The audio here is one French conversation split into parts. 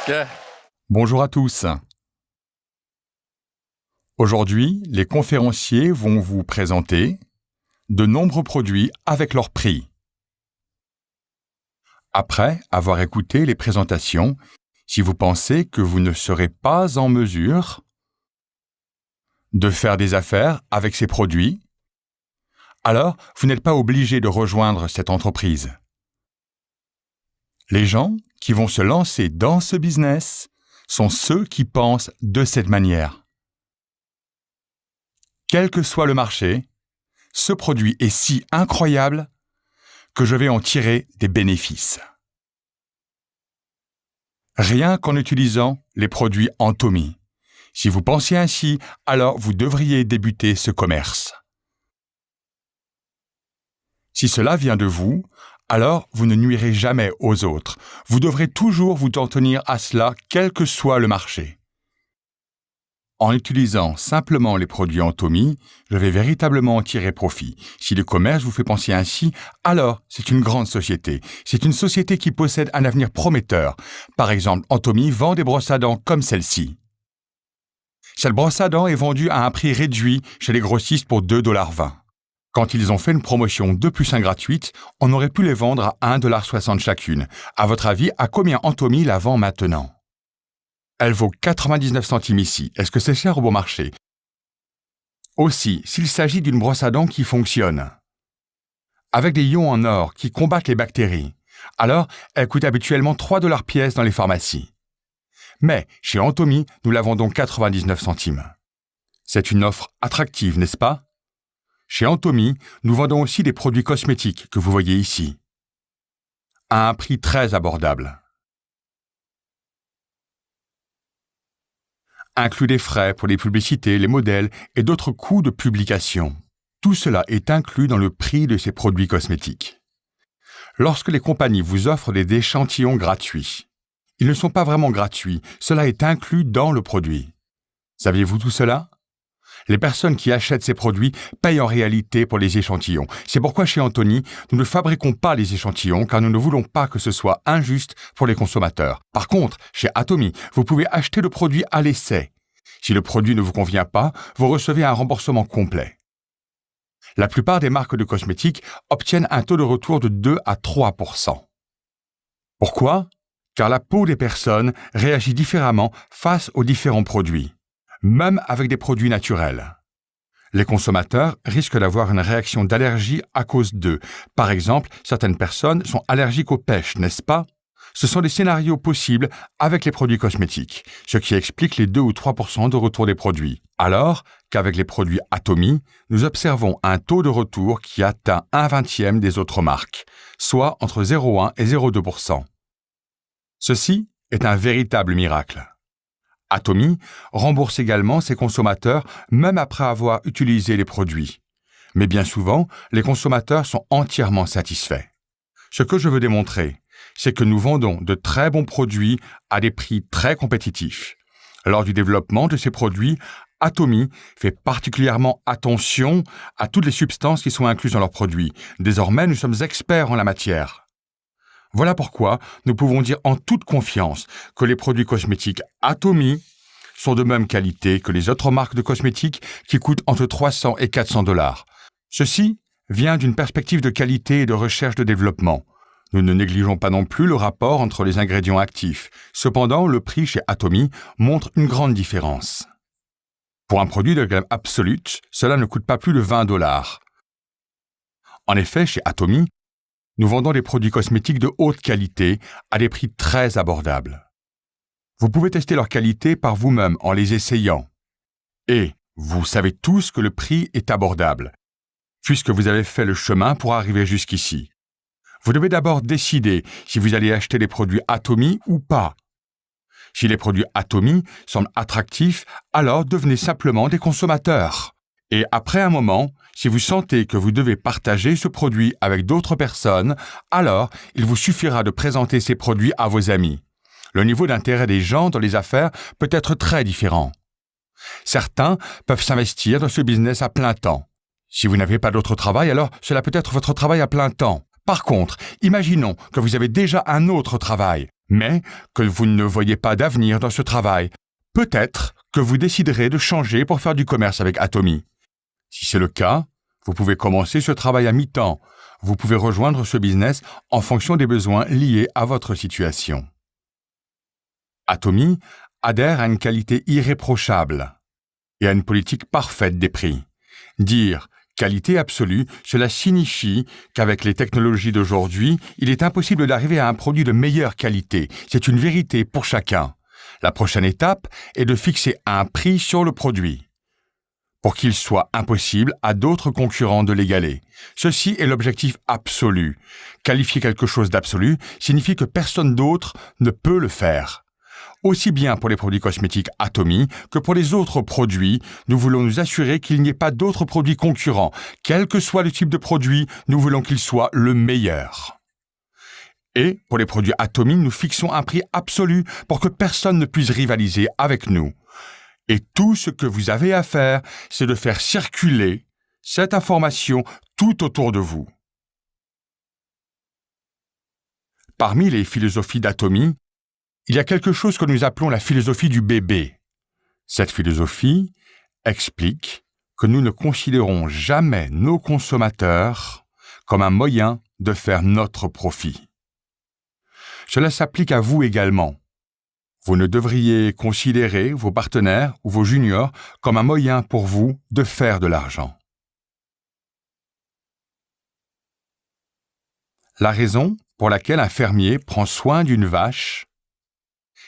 Yeah. Bonjour à tous. Aujourd'hui, les conférenciers vont vous présenter de nombreux produits avec leur prix. Après avoir écouté les présentations, si vous pensez que vous ne serez pas en mesure de faire des affaires avec ces produits, alors vous n'êtes pas obligé de rejoindre cette entreprise. Les gens qui vont se lancer dans ce business sont ceux qui pensent de cette manière. Quel que soit le marché, ce produit est si incroyable que je vais en tirer des bénéfices. Rien qu'en utilisant les produits Antomy. Si vous pensez ainsi, alors vous devriez débuter ce commerce. Si cela vient de vous, alors vous ne nuirez jamais aux autres. Vous devrez toujours vous en tenir à cela, quel que soit le marché. En utilisant simplement les produits Antomy, je vais véritablement en tirer profit. Si le commerce vous fait penser ainsi, alors c'est une grande société. C'est une société qui possède un avenir prometteur. Par exemple, Antomy vend des brosses à dents comme celle-ci. Cette brosse à dents est vendue à un prix réduit chez les grossistes pour 2,20 $. Quand ils ont fait une promotion 2 + 1 gratuite, on aurait pu les vendre à 1,60 $ chacune. À votre avis, à combien Antomy la vend maintenant? Elle vaut 99 centimes ici. Est-ce que c'est cher au bon marché? Aussi, s'il s'agit d'une brosse à dents qui fonctionne, avec des ions en or qui combattent les bactéries, alors elle coûte habituellement 3 $ pièce dans les pharmacies. Mais chez Antomy, nous la vendons 99 centimes. C'est une offre attractive, n'est-ce pas? Chez Antomy, nous vendons aussi des produits cosmétiques que vous voyez ici, à un prix très abordable. Inclus des frais pour les publicités, les modèles et d'autres coûts de publication. Tout cela est inclus dans le prix de ces produits cosmétiques. Lorsque les compagnies vous offrent des échantillons gratuits, ils ne sont pas vraiment gratuits, cela est inclus dans le produit. Saviez-vous tout cela? Les personnes qui achètent ces produits payent en réalité pour les échantillons. C'est pourquoi chez Antomy, nous ne fabriquons pas les échantillons car nous ne voulons pas que ce soit injuste pour les consommateurs. Par contre, chez Antomy, vous pouvez acheter le produit à l'essai. Si le produit ne vous convient pas, vous recevez un remboursement complet. La plupart des marques de cosmétiques obtiennent un taux de retour de 2 à 3%. Pourquoi? Car la peau des personnes réagit différemment face aux différents produits, même avec des produits naturels. Les consommateurs risquent d'avoir une réaction d'allergie à cause d'eux. Par exemple, certaines personnes sont allergiques aux pêches, n'est-ce pas? Ce sont des scénarios possibles avec les produits cosmétiques, ce qui explique les 2 ou 3% de retour des produits. Alors qu'avec les produits Antomy, nous observons un taux de retour qui atteint 1/20 des autres marques, soit entre 0,1 et 0,2%. Ceci est un véritable miracle. Antomy rembourse également ses consommateurs même après avoir utilisé les produits. Mais bien souvent, les consommateurs sont entièrement satisfaits. Ce que je veux démontrer, c'est que nous vendons de très bons produits à des prix très compétitifs. Lors du développement de ces produits, Antomy fait particulièrement attention à toutes les substances qui sont incluses dans leurs produits. Désormais, nous sommes experts en la matière. Voilà pourquoi nous pouvons dire en toute confiance que les produits cosmétiques Antomy sont de même qualité que les autres marques de cosmétiques qui coûtent entre 300 et 400 $. Ceci vient d'une perspective de qualité et de recherche de développement. Nous ne négligeons pas non plus le rapport entre les ingrédients actifs. Cependant, le prix chez Antomy montre une grande différence. Pour un produit de gamme absolue, cela ne coûte pas plus de 20 $. En effet, chez Antomy, nous vendons des produits cosmétiques de haute qualité à des prix très abordables. Vous pouvez tester leur qualité par vous-même en les essayant. Et vous savez tous que le prix est abordable, puisque vous avez fait le chemin pour arriver jusqu'ici. Vous devez d'abord décider si vous allez acheter des produits Antomy ou pas. Si les produits Antomy semblent attractifs, alors devenez simplement des consommateurs. Et après un moment, si vous sentez que vous devez partager ce produit avec d'autres personnes, alors il vous suffira de présenter ces produits à vos amis. Le niveau d'intérêt des gens dans les affaires peut être très différent. Certains peuvent s'investir dans ce business à plein temps. Si vous n'avez pas d'autre travail, alors cela peut être votre travail à plein temps. Par contre, imaginons que vous avez déjà un autre travail. mais que vous ne voyez pas d'avenir dans ce travail. Peut-être que vous déciderez de changer pour faire du commerce avec Atomy. Si c'est le cas, vous pouvez commencer ce travail à mi-temps. Vous pouvez rejoindre ce business en fonction des besoins liés à votre situation. Atomy adhère à une qualité irréprochable et à une politique parfaite des prix. Dire qualité absolue, cela signifie qu'avec les technologies d'aujourd'hui, il est impossible d'arriver à un produit de meilleure qualité. C'est une vérité pour chacun. La prochaine étape est de fixer un prix sur le produit, pour qu'il soit impossible à d'autres concurrents de l'égaler. Ceci est l'objectif absolu. Qualifier quelque chose d'absolu signifie que personne d'autre ne peut le faire. Aussi bien pour les produits cosmétiques Atomy que pour les autres produits, nous voulons nous assurer qu'il n'y ait pas d'autres produits concurrents. Quel que soit le type de produit, nous voulons qu'il soit le meilleur. Et pour les produits Atomy, nous fixons un prix absolu pour que personne ne puisse rivaliser avec nous. Et tout ce que vous avez à faire, c'est de faire circuler cette information tout autour de vous. Parmi les philosophies d'Atomy, il y a quelque chose que nous appelons la philosophie du bébé. Cette philosophie explique que nous ne considérons jamais nos consommateurs comme un moyen de faire notre profit. Cela s'applique à vous également. Vous ne devriez considérer vos partenaires ou vos juniors comme un moyen pour vous de faire de l'argent. La raison pour laquelle un fermier prend soin d'une vache,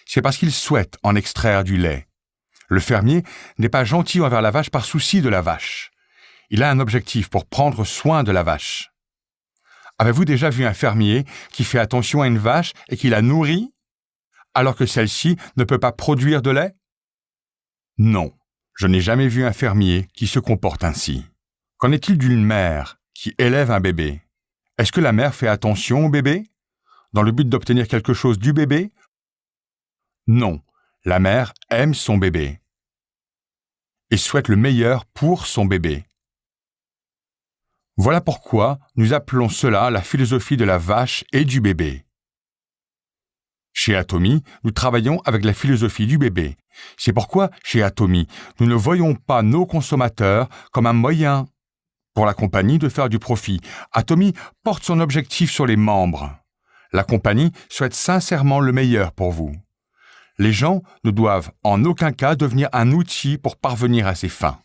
c'est parce qu'il souhaite en extraire du lait. Le fermier n'est pas gentil envers la vache par souci de la vache. Il a un objectif pour prendre soin de la vache. Avez-vous déjà vu un fermier qui fait attention à une vache et qui la nourrit, alors que celle-ci ne peut pas produire de lait? Non, je n'ai jamais vu un fermier qui se comporte ainsi. Qu'en est-il d'une mère qui élève un bébé? Est-ce que la mère fait attention au bébé, dans le but d'obtenir quelque chose du bébé? Non, la mère aime son bébé et souhaite le meilleur pour son bébé. Voilà pourquoi nous appelons cela la philosophie de la vache et du bébé. Chez Atomy, nous travaillons avec la philosophie du bébé. C'est pourquoi, chez Atomy, nous ne voyons pas nos consommateurs comme un moyen pour la compagnie de faire du profit. Atomy porte son objectif sur les membres. La compagnie souhaite sincèrement le meilleur pour vous. Les gens ne doivent en aucun cas devenir un outil pour parvenir à ses fins.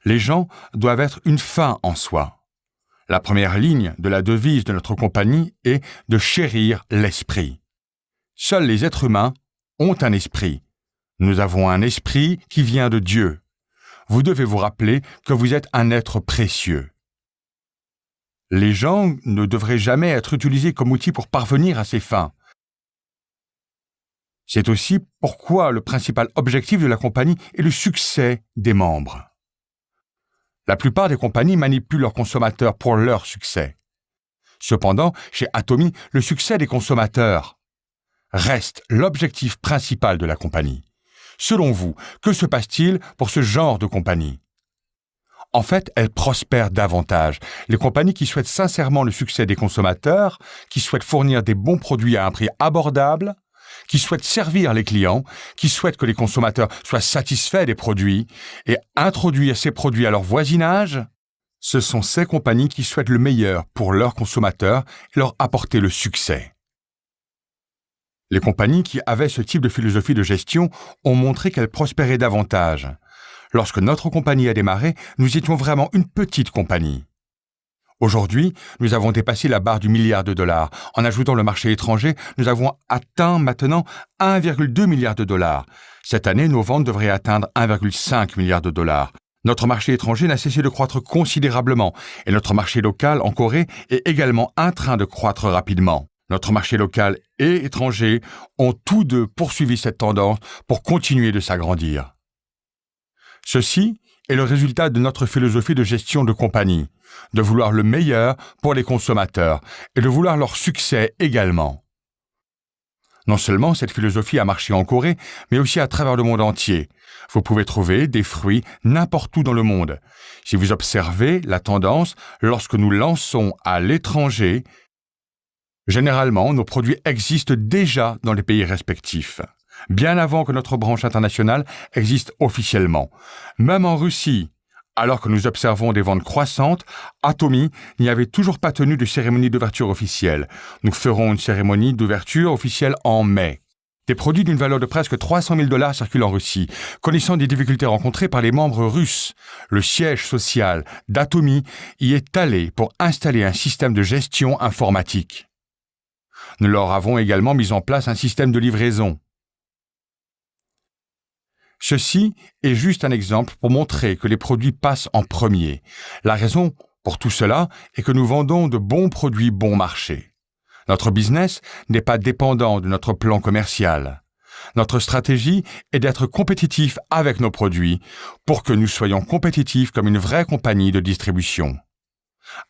Les gens doivent être une fin en soi. La première ligne de la devise de notre compagnie est de chérir l'esprit. Seuls les êtres humains ont un esprit. Nous avons un esprit qui vient de Dieu. Vous devez vous rappeler que vous êtes un être précieux. Les gens ne devraient jamais être utilisés comme outil pour parvenir à ses fins. C'est aussi pourquoi le principal objectif de la compagnie est le succès des membres. La plupart des compagnies manipulent leurs consommateurs pour leur succès. Cependant, chez Atomy, le succès des consommateurs reste l'objectif principal de la compagnie. Selon vous, que se passe-t-il pour ce genre de compagnie? En fait, elles prospèrent davantage. Les compagnies qui souhaitent sincèrement le succès des consommateurs, qui souhaitent fournir des bons produits à un prix abordable, qui souhaitent servir les clients, qui souhaitent que les consommateurs soient satisfaits des produits et introduire ces produits à leur voisinage, ce sont ces compagnies qui souhaitent le meilleur pour leurs consommateurs et leur apporter le succès. Les compagnies qui avaient ce type de philosophie de gestion ont montré qu'elles prospéraient davantage. Lorsque notre compagnie a démarré, nous étions vraiment une petite compagnie. Aujourd'hui, nous avons dépassé la barre du milliard de dollars. En ajoutant le marché étranger, nous avons atteint maintenant 1,2 milliard de dollars. Cette année, nos ventes devraient atteindre 1,5 milliard de dollars. Notre marché étranger n'a cessé de croître considérablement et notre marché local en Corée est également en train de croître rapidement. Notre marché local et étranger ont tous deux poursuivi cette tendance pour continuer de s'agrandir. Ceci est le résultat de notre philosophie de gestion de compagnie, de vouloir le meilleur pour les consommateurs et de vouloir leur succès également. Non seulement cette philosophie a marché en Corée, mais aussi à travers le monde entier. Vous pouvez trouver des fruits n'importe où dans le monde. Si vous observez la tendance, lorsque nous lançons à l'étranger, Généralement, nos produits existent déjà dans les pays respectifs, bien avant que notre branche internationale existe officiellement. Même en Russie, alors que nous observons des ventes croissantes, Atomy n'y avait toujours pas tenu de cérémonie d'ouverture officielle. Nous ferons une cérémonie d'ouverture officielle en mai. Des produits d'une valeur de presque 300 000 $ circulent en Russie. Connaissant des difficultés rencontrées par les membres russes, le siège social d'Atomy y est allé pour installer un système de gestion informatique. Nous leur avons également mis en place un système de livraison. Ceci est juste un exemple pour montrer que les produits passent en premier. La raison pour tout cela est que nous vendons de bons produits bon marché. Notre business n'est pas dépendant de notre plan commercial. Notre stratégie est d'être compétitif avec nos produits pour que nous soyons compétitifs comme une vraie compagnie de distribution.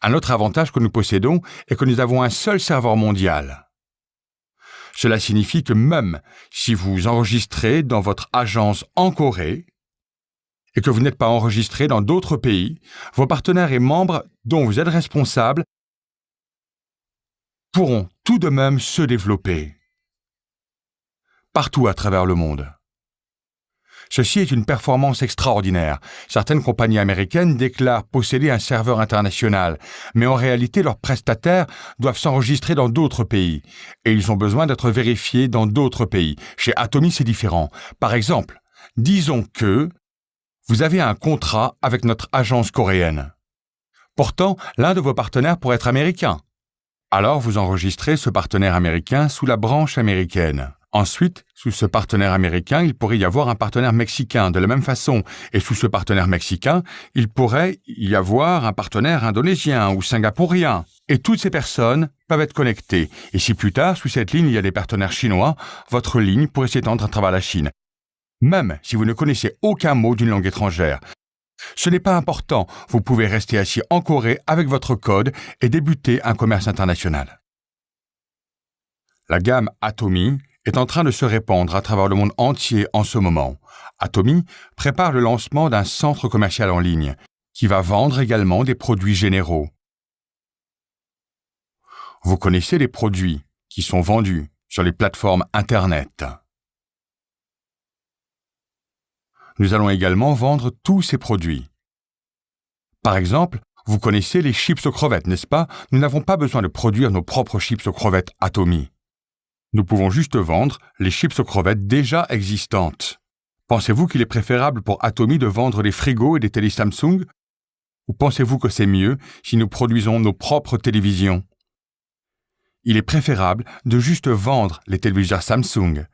Un autre avantage que nous possédons est que nous avons un seul serveur mondial. Cela signifie que même si vous enregistrez dans votre agence en Corée et que vous n'êtes pas enregistré dans d'autres pays, vos partenaires et membres dont vous êtes responsable pourront tout de même se développer partout à travers le monde. Ceci est une performance extraordinaire. Certaines compagnies américaines déclarent posséder un serveur international, mais en réalité leurs prestataires doivent s'enregistrer dans d'autres pays et ils ont besoin d'être vérifiés dans d'autres pays. Chez Atomy, c'est différent. Par exemple, disons que vous avez un contrat avec notre agence coréenne. Pourtant, l'un de vos partenaires pourrait être américain. Alors vous enregistrez ce partenaire américain sous la branche américaine. Ensuite, sous ce partenaire américain, il pourrait y avoir un partenaire mexicain de la même façon. Et sous ce partenaire mexicain, il pourrait y avoir un partenaire indonésien ou singapourien. Et toutes ces personnes peuvent être connectées. Et si plus tard, sous cette ligne, il y a des partenaires chinois, votre ligne pourrait s'étendre à travers la Chine. Même si vous ne connaissez aucun mot d'une langue étrangère. Ce n'est pas important, vous pouvez rester assis en Corée avec votre code et débuter un commerce international. La gamme Atomy est en train de se répandre à travers le monde entier en ce moment. Atomy prépare le lancement d'un centre commercial en ligne qui va vendre également des produits généraux. Vous connaissez les produits qui sont vendus sur les plateformes Internet. Nous allons également vendre tous ces produits. Par exemple, vous connaissez les chips aux crevettes, n'est-ce pas? Nous n'avons pas besoin de produire nos propres chips aux crevettes Atomy. Nous pouvons juste vendre les chips aux crevettes déjà existantes. Pensez-vous qu'il est préférable pour Atomy de vendre des frigos et des télé Samsung? Ou pensez-vous que c'est mieux si nous produisons nos propres télévisions? Il est préférable de juste vendre les téléviseurs Samsung.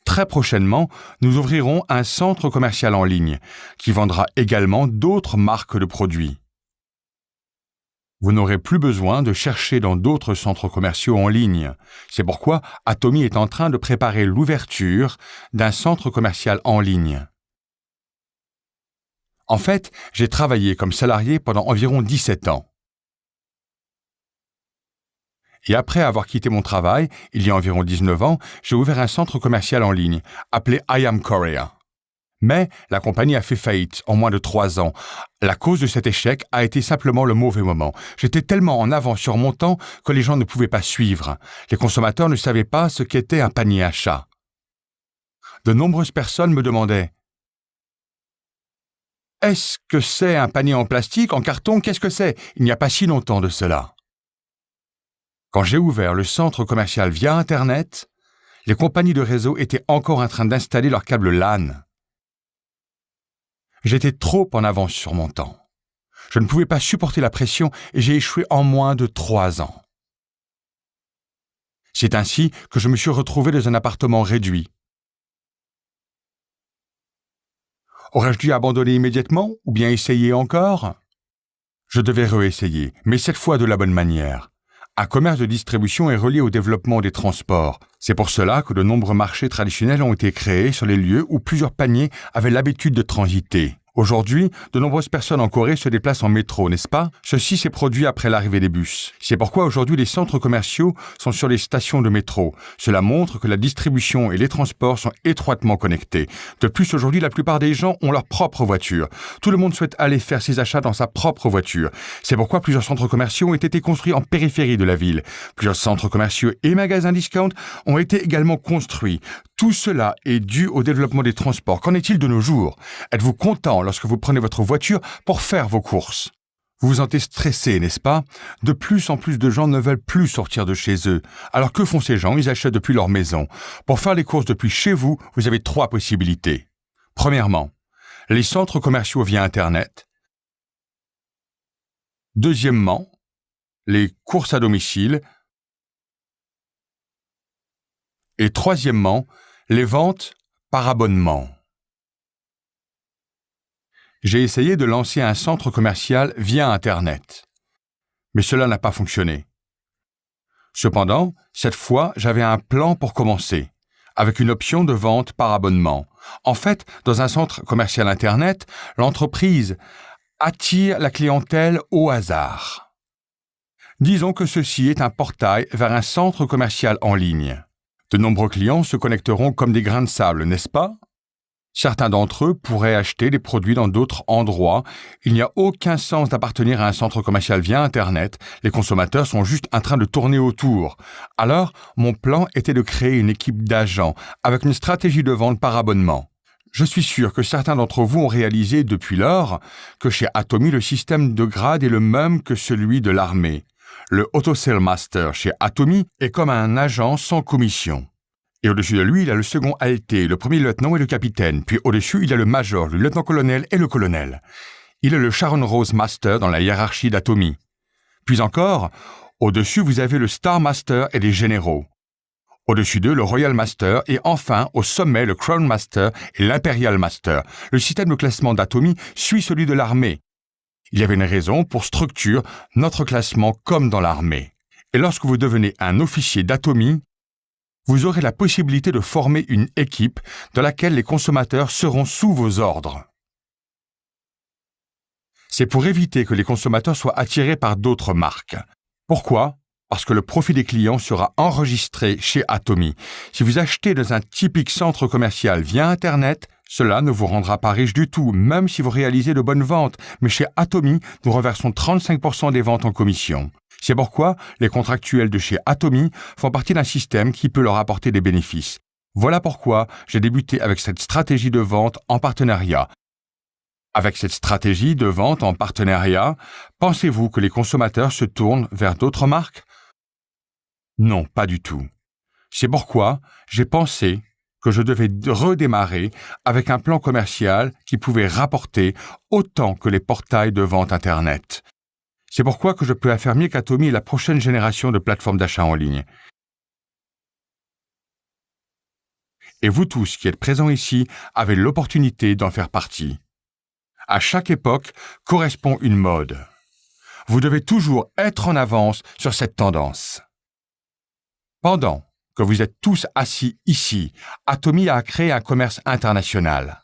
Très prochainement, nous ouvrirons un centre commercial en ligne qui vendra également d'autres marques de produits. Vous n'aurez plus besoin de chercher dans d'autres centres commerciaux en ligne. C'est pourquoi Atomy est en train de préparer l'ouverture d'un centre commercial en ligne. En fait, j'ai travaillé comme salarié pendant environ 17 ans. Et après avoir quitté mon travail, il y a environ 19 ans, j'ai ouvert un centre commercial en ligne, appelé I Am Korea. Mais la compagnie a fait faillite en moins de 3 ans. La cause de cet échec a été simplement le mauvais moment. J'étais tellement en avance sur mon temps que les gens ne pouvaient pas suivre. Les consommateurs ne savaient pas ce qu'était un panier à chat. De nombreuses personnes me demandaient « Est-ce que c'est un panier en plastique, en carton? Qu'est-ce que c'est ?» Il n'y a pas si longtemps de cela. Quand j'ai ouvert le centre commercial via Internet, les compagnies de réseau étaient encore en train d'installer leurs câbles LAN. J'étais trop en avance sur mon temps. Je ne pouvais pas supporter la pression et j'ai échoué en moins de 3 ans. C'est ainsi que je me suis retrouvé dans un appartement réduit. Aurais-je dû abandonner immédiatement ou bien essayer encore? Je devais réessayer, mais cette fois de la bonne manière. Un commerce de distribution est relié au développement des transports. C'est pour cela que de nombreux marchés traditionnels ont été créés sur les lieux où plusieurs paniers avaient l'habitude de transiter. Aujourd'hui, de nombreuses personnes en Corée se déplacent en métro, n'est-ce pas? Ceci s'est produit après l'arrivée des bus. C'est pourquoi aujourd'hui les centres commerciaux sont sur les stations de métro. Cela montre que la distribution et les transports sont étroitement connectés. De plus, aujourd'hui, la plupart des gens ont leur propre voiture. Tout le monde souhaite aller faire ses achats dans sa propre voiture. C'est pourquoi plusieurs centres commerciaux ont été construits en périphérie de la ville. Plusieurs centres commerciaux et magasins discount ont été également construits. Tout cela est dû au développement des transports. Qu'en est-il de nos jours? Êtes-vous content lorsque vous prenez votre voiture pour faire vos courses? Vous vous sentez stressé, n'est-ce pas? De plus en plus de gens ne veulent plus sortir de chez eux. Alors que font ces gens? Ils achètent depuis leur maison. Pour faire les courses depuis chez vous, vous avez 3 possibilités. Premièrement, les centres commerciaux via Internet. Deuxièmement, les courses à domicile. Et troisièmement, les ventes par abonnement. J'ai essayé de lancer un centre commercial via Internet, mais cela n'a pas fonctionné. Cependant, cette fois, j'avais un plan pour commencer, avec une option de vente par abonnement. En fait, dans un centre commercial Internet, l'entreprise attire la clientèle au hasard. Disons que ceci est un portail vers un centre commercial en ligne. De nombreux clients se connecteront comme des grains de sable, n'est-ce pas? Certains d'entre eux pourraient acheter des produits dans d'autres endroits. Il n'y a aucun sens d'appartenir à un centre commercial via Internet. Les consommateurs sont juste en train de tourner autour. Alors, mon plan était de créer une équipe d'agents avec une stratégie de vente par abonnement. Je suis sûr que certains d'entre vous ont réalisé depuis lors que chez Atomy, le système de grade est le même que celui de l'armée. Le Auto Sale Master chez Atomy est comme un agent sans commission. Et au-dessus de lui, il y a le second ALT, le premier lieutenant et le capitaine. Puis au-dessus, il y a le major, le lieutenant-colonel et le colonel. Il est le Sharon Rose Master dans la hiérarchie d'Atomy. Puis encore, au-dessus, vous avez le Star Master et les généraux. Au-dessus d'eux, le Royal Master et enfin, au sommet, le Crown Master et l'Imperial Master. Le système de classement d'Atomy suit celui de l'armée. Il y avait une raison pour structurer notre classement comme dans l'armée. Et lorsque vous devenez un officier d'Atomy, vous aurez la possibilité de former une équipe dans laquelle les consommateurs seront sous vos ordres. C'est pour éviter que les consommateurs soient attirés par d'autres marques. Pourquoi? Parce que le profil des clients sera enregistré chez Atomy. Si vous achetez dans un typique centre commercial via Internet, cela ne vous rendra pas riche du tout, même si vous réalisez de bonnes ventes. Mais chez Atomy, nous reversons 35% des ventes en commission. C'est pourquoi les contractuels de chez Atomy font partie d'un système qui peut leur apporter des bénéfices. Voilà pourquoi j'ai débuté avec cette stratégie de vente en partenariat. Avec cette stratégie de vente en partenariat, pensez-vous que les consommateurs se tournent vers d'autres marques? Non, pas du tout. C'est pourquoi j'ai pensé que je devais redémarrer avec un plan commercial qui pouvait rapporter autant que les portails de vente Internet. C'est pourquoi que je peux affirmer qu'Atomy est la prochaine génération de plateformes d'achat en ligne. Et vous tous qui êtes présents ici avez l'opportunité d'en faire partie. À chaque époque correspond une mode. Vous devez toujours être en avance sur cette tendance. Pendant que vous êtes tous assis ici, Atomy a créé un commerce international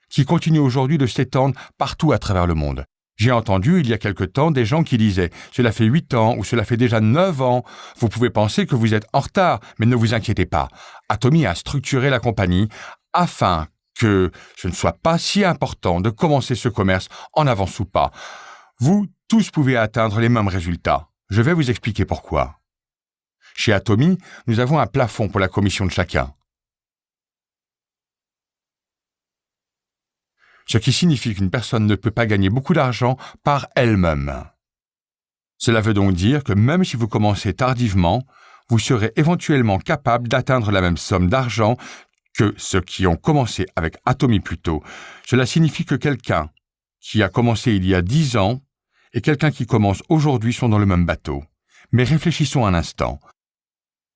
qui continue aujourd'hui de s'étendre partout à travers le monde. J'ai entendu il y a quelque temps des gens qui disaient « Cela fait 8 ans ou cela fait déjà 9 ans, vous pouvez penser que vous êtes en retard, mais ne vous inquiétez pas. Atomy a structuré la compagnie afin que ce ne soit pas si important de commencer ce commerce en avance ou pas. Vous tous pouvez atteindre les mêmes résultats. Je vais vous expliquer pourquoi. Chez Atomy, nous avons un plafond pour la commission de chacun. Ce qui signifie qu'une personne ne peut pas gagner beaucoup d'argent par elle-même. Cela veut donc dire que même si vous commencez tardivement, vous serez éventuellement capable d'atteindre la même somme d'argent que ceux qui ont commencé avec Atomy plus tôt. Cela signifie que quelqu'un qui a commencé il y a 10 ans et quelqu'un qui commence aujourd'hui sont dans le même bateau. Mais réfléchissons un instant.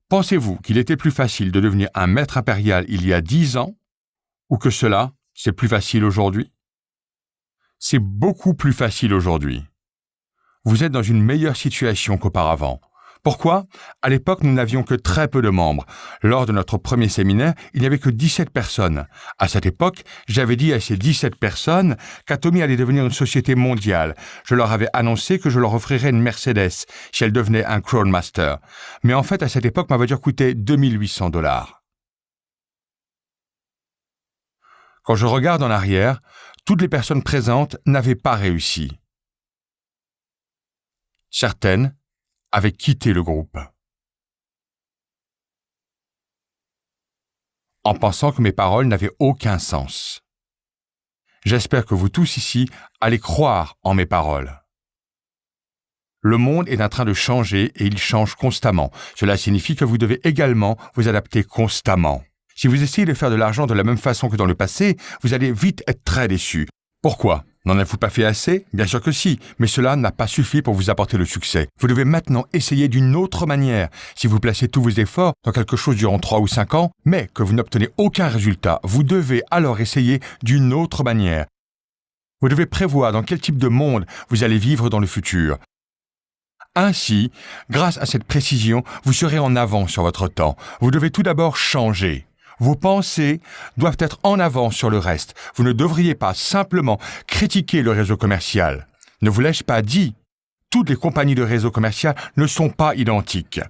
Pensez-vous qu'il était plus facile de devenir un maître impérial il y a 10 ans ou que cela, c'est plus facile aujourd'hui? C'est beaucoup plus facile aujourd'hui. Vous êtes dans une meilleure situation qu'auparavant. Pourquoi? À l'époque, nous n'avions que très peu de membres. Lors de notre premier séminaire, il n'y avait que 17 personnes. À cette époque, j'avais dit à ces 17 personnes qu'Atomy allait devenir une société mondiale. Je leur avais annoncé que je leur offrirais une Mercedes si elle devenait un Crowdmaster. Mais en fait, à cette époque, ma voiture coûtait $2 800. Quand je regarde en arrière, toutes les personnes présentes n'avaient pas réussi. Certaines avaient quitté le groupe en pensant que mes paroles n'avaient aucun sens. J'espère que vous tous ici allez croire en mes paroles. Le monde est en train de changer et il change constamment. Cela signifie que vous devez également vous adapter constamment. Si vous essayez de faire de l'argent de la même façon que dans le passé, vous allez vite être très déçu. Pourquoi? N'en avez-vous pas fait assez? Bien sûr que si, mais cela n'a pas suffi pour vous apporter le succès. Vous devez maintenant essayer d'une autre manière. Si vous placez tous vos efforts dans quelque chose durant 3 ou 5 ans, mais que vous n'obtenez aucun résultat, vous devez alors essayer d'une autre manière. Vous devez prévoir dans quel type de monde vous allez vivre dans le futur. Ainsi, grâce à cette précision, vous serez en avance sur votre temps. Vous devez tout d'abord changer. Vos pensées doivent être en avance sur le reste. Vous ne devriez pas simplement critiquer le réseau commercial. Ne vous l'ai-je pas dit? Toutes les compagnies de réseau commercial ne sont pas identiques.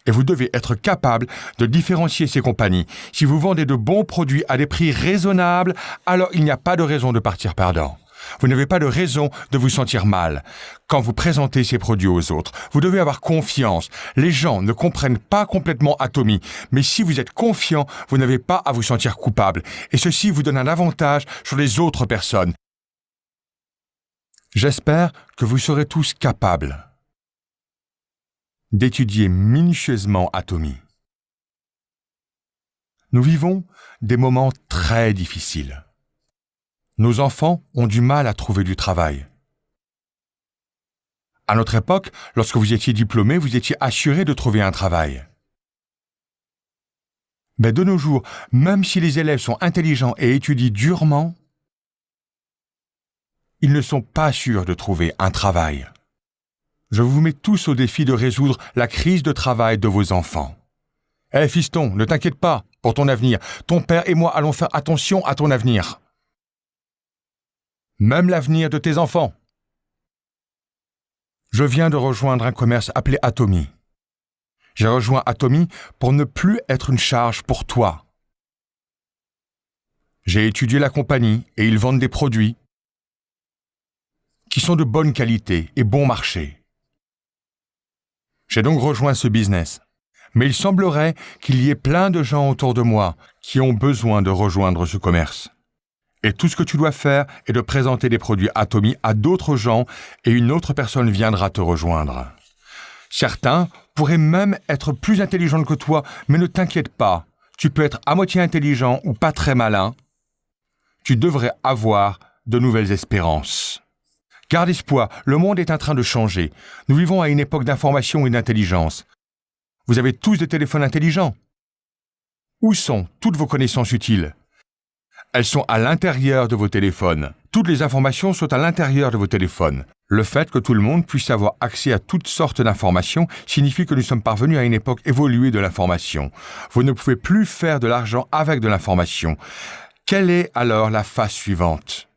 Et vous devez être capable de différencier ces compagnies. Si vous vendez de bons produits à des prix raisonnables, alors il n'y a pas de raison de partir perdant. Vous n'avez pas de raison de vous sentir mal quand vous présentez ces produits aux autres. Vous devez avoir confiance. Les gens ne comprennent pas complètement Atomy, mais si vous êtes confiant, vous n'avez pas à vous sentir coupable. Et ceci vous donne un avantage sur les autres personnes. J'espère que vous serez tous capables d'étudier minutieusement Atomy. Nous vivons des moments très difficiles. Nos enfants ont du mal à trouver du travail. À notre époque, lorsque vous étiez diplômé, vous étiez assuré de trouver un travail. Mais de nos jours, même si les élèves sont intelligents et étudient durement, ils ne sont pas sûrs de trouver un travail. Je vous mets tous au défi de résoudre la crise de travail de vos enfants. Hé fiston, ne t'inquiète pas pour ton avenir. Ton père et moi allons faire attention à ton avenir. Même l'avenir de tes enfants. Je viens de rejoindre un commerce appelé Atomy. J'ai rejoint Atomy pour ne plus être une charge pour toi. J'ai étudié la compagnie et ils vendent des produits qui sont de bonne qualité et bon marché. J'ai donc rejoint ce business. Mais il semblerait qu'il y ait plein de gens autour de moi qui ont besoin de rejoindre ce commerce. Et tout ce que tu dois faire est de présenter des produits Atomy à d'autres gens et une autre personne viendra te rejoindre. Certains pourraient même être plus intelligents que toi, mais ne t'inquiète pas. Tu peux être à moitié intelligent ou pas très malin. Tu devrais avoir de nouvelles espérances. Garde espoir, le monde est en train de changer. Nous vivons à une époque d'information et d'intelligence. Vous avez tous des téléphones intelligents. Où sont toutes vos connaissances utiles? Elles sont à l'intérieur de vos téléphones. Toutes les informations sont à l'intérieur de vos téléphones. Le fait que tout le monde puisse avoir accès à toutes sortes d'informations signifie que nous sommes parvenus à une époque évoluée de l'information. Vous ne pouvez plus faire de l'argent avec de l'information. Quelle est alors la phase suivante?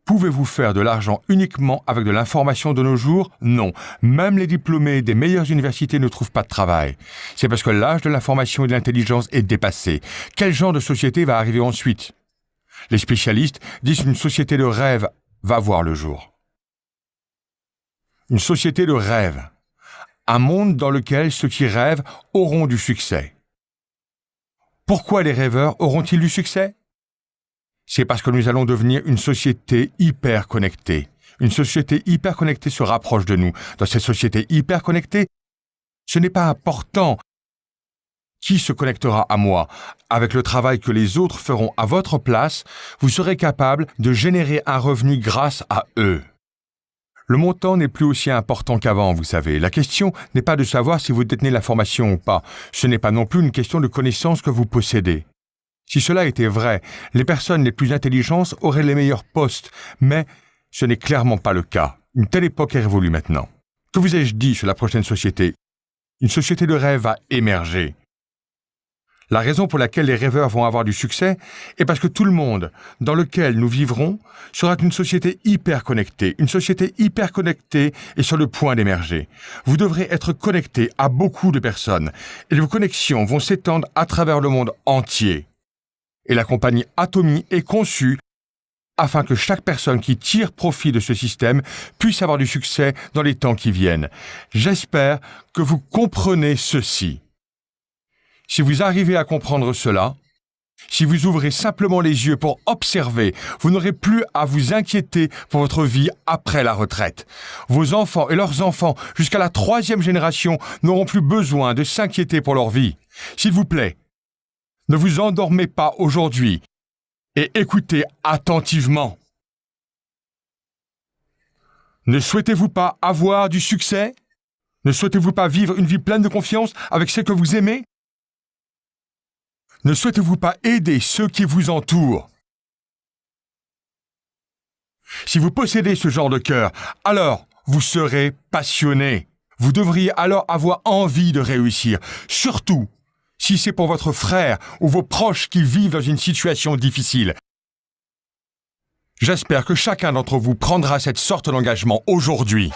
Pouvez-vous faire de l'argent uniquement avec de l'information de nos jours? Non. Même les diplômés des meilleures universités ne trouvent pas de travail. C'est parce que l'âge de l'information et de l'intelligence est dépassé. Quel genre de société va arriver ensuite? Les spécialistes disent qu'une société de rêve va voir le jour. Une société de rêve. Un monde dans lequel ceux qui rêvent auront du succès. Pourquoi les rêveurs auront-ils du succès? C'est parce que nous allons devenir une société hyper connectée. Une société hyper connectée se rapproche de nous. Dans cette société hyper connectée, ce n'est pas important qui se connectera à moi. Avec le travail que les autres feront à votre place, vous serez capable de générer un revenu grâce à eux. Le montant n'est plus aussi important qu'avant, vous savez. La question n'est pas de savoir si vous détenez l'information ou pas. Ce n'est pas non plus une question de connaissances que vous possédez. Si cela était vrai, les personnes les plus intelligentes auraient les meilleurs postes, mais ce n'est clairement pas le cas. Une telle époque est révolue maintenant. Que vous ai-je dit sur la prochaine société? Une société de rêve va émerger. La raison pour laquelle les rêveurs vont avoir du succès est parce que tout le monde dans lequel nous vivrons sera une société hyper connectée. Une société hyper connectée est sur le point d'émerger. Vous devrez être connecté à beaucoup de personnes et vos connexions vont s'étendre à travers le monde entier. Et la compagnie Atomy est conçue afin que chaque personne qui tire profit de ce système puisse avoir du succès dans les temps qui viennent. J'espère que vous comprenez ceci. Si vous arrivez à comprendre cela, si vous ouvrez simplement les yeux pour observer, vous n'aurez plus à vous inquiéter pour votre vie après la retraite. Vos enfants et leurs enfants, jusqu'à la 3e génération, n'auront plus besoin de s'inquiéter pour leur vie. S'il vous plaît, ne vous endormez pas aujourd'hui et écoutez attentivement. Ne souhaitez-vous pas avoir du succès? Ne souhaitez-vous pas vivre une vie pleine de confiance avec ceux que vous aimez? Ne souhaitez-vous pas aider ceux qui vous entourent? Si vous possédez ce genre de cœur, alors vous serez passionné. Vous devriez alors avoir envie de réussir, surtout si c'est pour votre frère ou vos proches qui vivent dans une situation difficile. J'espère que chacun d'entre vous prendra cette sorte d'engagement aujourd'hui.